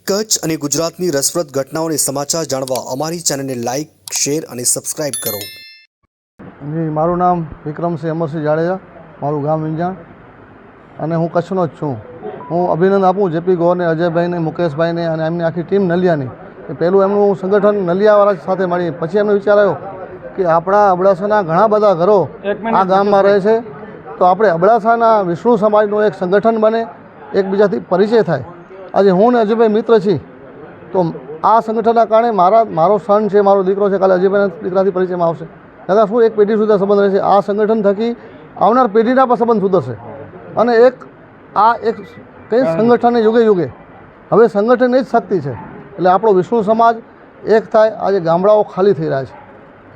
કચ્છ અને ગુજરાતની રસપ્રદ ઘટનાઓને સમાચાર જાણવા અમારી ચેનલને લાઇક, શેર અને સબસ્ક્રાઇબ કરો. જી, મારું નામ વિક્રમસિંહ અમરસિંહ જાડેજા, મારું ગામ વિંજાણ અને હું કચ્છનો જ છું. હું અભિનંદન આપું જેપી ગોરને, અજયભાઈને, મુકેશભાઈને અને એમની આખી ટીમ નલિયાની. કે પહેલું એમનું સંગઠન નલિયાવાળા સાથે મળી, પછી એમનો વિચાર આવ્યો કે આપણા અબડાસાના ઘણા બધા ઘરો આ ગામમાં રહે છે, તો આપણે અબડાસાના વિષ્ણુ સમાજનું એક સંગઠન બને, એકબીજાથી પરિચય થાય. આજે હું ને અજયભાઈ મિત્ર છીએ, તો આ સંગઠનના કારણે મારો સન છે, મારો દીકરો છે, કાલે અજયભાઈના દીકરાથી પરિચયમાં આવશે. દાદા શું એક પેઢી સુધી સંબંધ રહેશે. આ સંગઠન થકી આવનાર પેઢીના પણ સંબંધ સુધરશે. અને એક કઈ સંગઠન યુગે યુગે હવે સંગઠન એ જ શક્તિ છે. એટલે આપણો વિષ્ણુ સમાજ એક થાય. આજે ગામડાઓ ખાલી થઈ રહ્યા છે.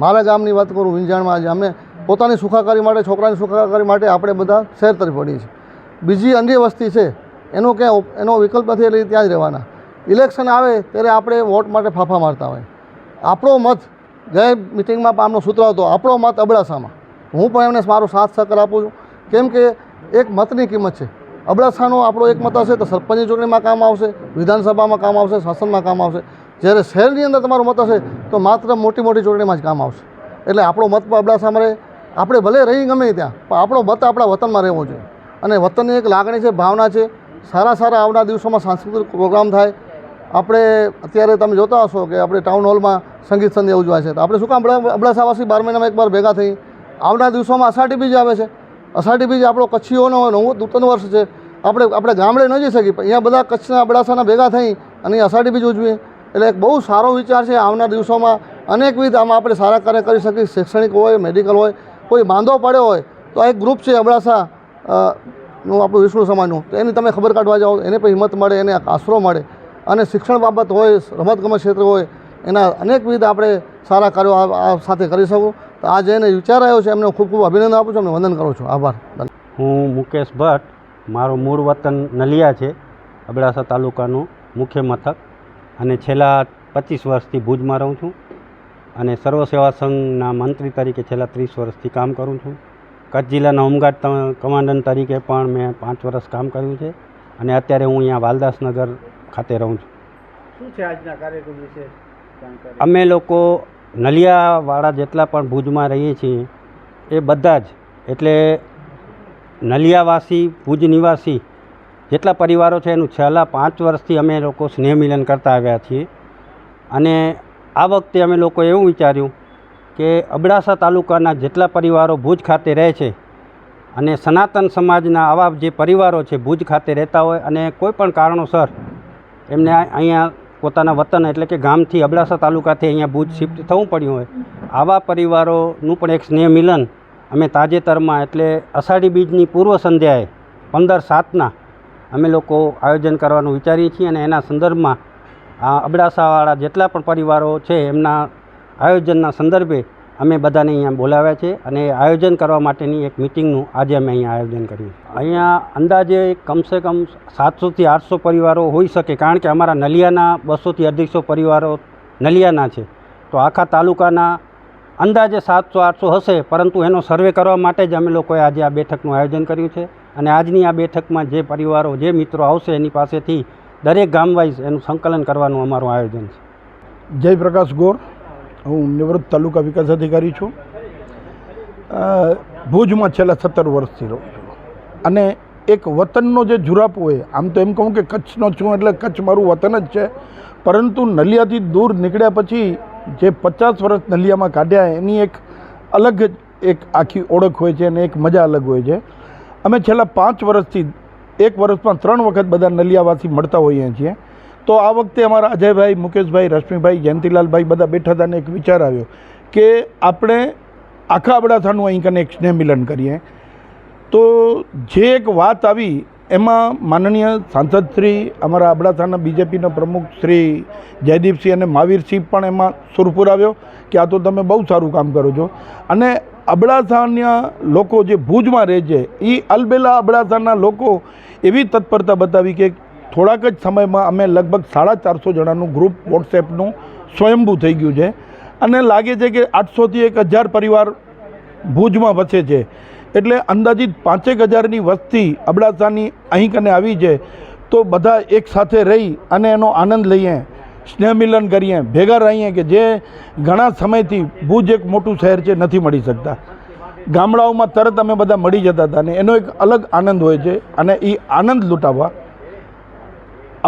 મારા ગામની વાત કરું, વિંજાણમાં આજે અમે પોતાની સુખાકારી માટે, છોકરાની સુખાકારી માટે આપણે બધા શહેર તરફ પડીએ છીએ. બીજી અન્ય વસ્તી છે એનો વિકલ્પ નથી, એટલે ત્યાં જ રહેવાના. ઇલેક્શન આવે ત્યારે આપણે વોટ માટે ફાફા મારતા હોય. આપણો મત ગઈ મિટિંગમાં પણ આમનો સૂત્ર હતો, આપણો મત અબડાસામાં. હું પણ એમને મારો સાથ સહકાર આપું છું, કેમ કે એક મતની કિંમત છે. અબડાસાનો આપણો એક મત હશે તો સરપંચની ચૂંટણીમાં કામ આવશે, વિધાનસભામાં કામ આવશે, શાસનમાં કામ આવશે. જ્યારે શહેરની અંદર તમારો મત હશે તો માત્ર મોટી મોટી ચૂંટણીમાં જ કામ આવશે. એટલે આપણો મત પણ અબડાસામાં રહે. આપણે ભલે રહી ગમે ત્યાં, પણ આપણો મત આપણા વતનમાં રહેવો જોઈએ. અને વતનની એક લાગણી છે, ભાવના છે. સારા આવનાર દિવસોમાં સાંસ્કૃતિક પ્રોગ્રામ થાય. આપણે અત્યારે તમે જોતા હશો કે આપણે ટાઉન હોલમાં સંગીત સંધ્યા ઉજવાય છે, તો આપણે શું કામ અબડાસાવાસી 12 મહિનામાં એકવાર ભેગા થઈ. આવનાર દિવસોમાં અષાઢી બીજ આવે છે. અષાઢી બીજ આપણો કચ્છીઓનો નૂતન વર્ષ છે. આપણે ગામડે ન જઈ શકીએ, પણ અહીંયા બધા કચ્છના અબડાસાના ભેગા થઈ અને અષાઢી બીજ ઉજવીએ. એટલે એક બહુ સારો વિચાર છે. આવનાર દિવસોમાં અનેકવિધ આમાં આપણે સારા કાર્ય કરી શકીએ. શૈક્ષણિક હોય, મેડિકલ હોય, કોઈ બાંધો પડ્યો હોય તો આ એક ગ્રુપ છે અબડાસા નું, આપણું વિષ્ણુ સમાજનું. તો એની તમે ખબર કાઢવા જાઓ, એને પણ હિંમત મળે, એને આશરો મળે. અને શિક્ષણ બાબત હોય, રમતગમત ક્ષેત્ર હોય, એના અનેકવિધ આપણે સારા કાર્યો આ સાથે કરી શકું. તો આ જેને વિચાર આવ્યો છે એમને ખૂબ અભિનંદન આપું છું, એમને વંદન કરું છું. આભાર. હું મુકેશ ભટ્ટ, મારું મૂળ વતન નલિયા છે, અબડાસા તાલુકાનું મુખ્ય મથક, અને છેલ્લા 25 વર્ષથી ભુજમાં રહું છું. અને સર્વ સેવા સંઘના મંત્રી તરીકે છેલ્લા 30 વર્ષથી કામ કરું છું. કચ્છ જિલ્લાના હોમગાર્ડ કમાન્ડન્ટ તરીકે પણ મેં 5 વર્ષ કામ કર્યું છે. અને અત્યારે હું અહીંયા વાલદાસનગર ખાતે રહું છું. શું છે આજના કાર્યક્રમ વિશે જાણકારી? અમે લોકો નલિયાવાળા જેટલા પણ ભુજમાં રહીએ છીએ એ બધા જ, એટલે નલિયાવાસી, ભુજ નિવાસી જેટલા પરિવારો છે એનું છેલ્લા 5 વર્ષથી અમે લોકો સ્નેહ મિલન કરતા આવ્યા છીએ. અને આ વખતે અમે લોકો એવું વિચાર્યું કે અબડાસા તાલુકાના જેટલા પરિવારો ભુજ ખાતે રહે છે અને સનાતન સમાજના આવા જે પરિવારો છે ભુજ ખાતે રહેતા હોય અને કોઈ પણ કારણોસર એમને અહીંયા પોતાના વતન એટલે કે ગામથી અબડાસા તાલુકાથી અહીંયા ભુજ શિફ્ટ થવું પડ્યું હોય, આવા પરિવારોનું પણ એક સ્નેહ મિલન અમે તાજેતરમાં એટલે અષાઢી બીજની પૂર્વ સંધ્યાએ 15/7ના અમે લોકો આયોજન કરવાનું વિચારીએ છીએ. અને એના સંદર્ભમાં આ અબડાસાવાળા જેટલા પણ પરિવારો છે એમના આયોજનના સંદર્ભે અમે બધાને અહીંયા બોલાવ્યા છે. અને આયોજન કરવા માટેની એક મિટિંગનું આજે અમે અહીંયા આયોજન કર્યું. અહીંયા અંદાજે કમસે કમ 700 થી 800 પરિવારો હોઈ શકે, કારણ કે અમારા નલિયાના 200 થી 150 પરિવારો નલિયાના છે. તો આખા તાલુકાના અંદાજે 700-800 હશે, પરંતુ એનો સર્વે કરવા માટે જ અમે લોકોએ આજે આ બેઠકનું આયોજન કર્યું છે. અને આજની આ બેઠકમાં જે પરિવારો, જે મિત્રો આવશે એની પાસેથી દરેક ગામ વાઇઝ એનું સંકલન કરવાનું અમારું આયોજન છે. જયપ્રકાશ ગોર, હું નિવૃત્ત તાલુકા વિકાસ અધિકારી છું. ભુજમાં છેલ્લા 17 વર્ષથી રહું છું. અને એક વતનનો જે જુરાપ હોય, આમ તો એમ કહું કે કચ્છનો છું એટલે કચ્છ મારું વતન જ છે, પરંતુ નલિયાથી દૂર નીકળ્યા પછી જે 50 વર્ષ નલિયામાં કાઢ્યા એની એક અલગ જ એક આખી ઓળખ હોય છે અને એક મજા અલગ હોય છે. અમે છેલ્લા 5 વર્ષથી એક વર્ષમાં 3 વખત બધા નલિયાવાસી મળતા હોઈએ છીએ. તો આ વખતે અમારા અજયભાઈ, મુકેશભાઈ, રશ્મિભાઈ, જયંતિલાલભાઈ બધા બેઠા હતા અને એક વિચાર આવ્યો કે આપણે આખા અબડાસાનું અહીં કને એક સ્નેહ મિલન કરીએ. તો જે એક વાત આવી એમાં માનનીય સાંસદ શ્રી, અમારા અબડાસાના બીજેપીના પ્રમુખ શ્રી જયદીપસિંહ અને મહાવીરસિંહ પણ એમાં સુર પુરાવ્યો કે આ તો તમે બહુ સારું કામ કરો છો. અને અબડાસાના લોકો જે ભુજમાં રહે છે એ અલબેલા અબડાસાના લોકો એવી તત્પરતા બતાવી કે થોડાક જ સમયમાં અમે લગભગ 450 જણાનું ગ્રુપ વોટ્સએપનું સ્વયંભૂ થઈ ગયું છે. અને લાગે છે કે 800 થી 1000 પરિવાર ભુજમાં વસે છે. એટલે અંદાજિત 5,000ની વસ્તી અબડાસાની અહીં કને આવી છે. તો બધા એક સાથે રહી અને એનો આનંદ લઈએ, સ્નેહ મિલન કરીએ, ભેગા રહીએ, કે જે ઘણા સમયથી ભુજ એક મોટું શહેર છે, નથી મળી શકતા. ગામડાઓમાં તરત અમે બધા મળી જતા હતા અને એનો એક અલગ આનંદ હોય છે. અને એ આનંદ લૂંટાવવા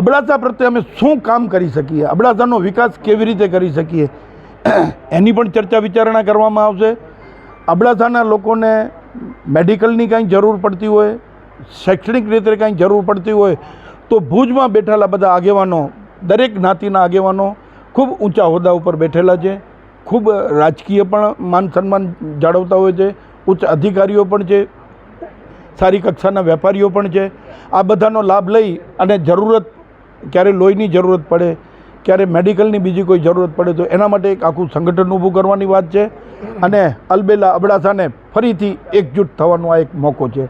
અબડાસા પ્રત્યે અમે શું કામ કરી શકીએ, અબડાસાનો વિકાસ કેવી રીતે કરી શકીએ, એની પણ ચર્ચા વિચારણા કરવામાં આવશે. અબડાસાના લોકોને મેડિકલની કાંઈ જરૂર પડતી હોય, શૈક્ષણિક રીતે કાંઈ જરૂર પડતી હોય તો ભુજમાં બેઠેલા બધા આગેવાનો, દરેક જ્ઞાતિના આગેવાનો ખૂબ ઊંચા હોદ્દા ઉપર બેઠેલા છે, ખૂબ રાજકીય પણ માન સન્માન જાળવતા હોય છે, ઉચ્ચ અધિકારીઓ પણ છે, સારી કક્ષાના વેપારીઓ પણ છે. આ બધાનો લાભ લઈ અને જરૂરત, ક્યારે લોહીની જરૂરત પડે, ક્યારે મેડિકલની બીજી કોઈ જરૂરત પડે તો એના માટે એક આખું સંગઠન ઊભું કરવાની વાત છે. અને અલબેલા અબડાસાને ફરીથી એકજૂટ થવાનો આ એક મોકો છે.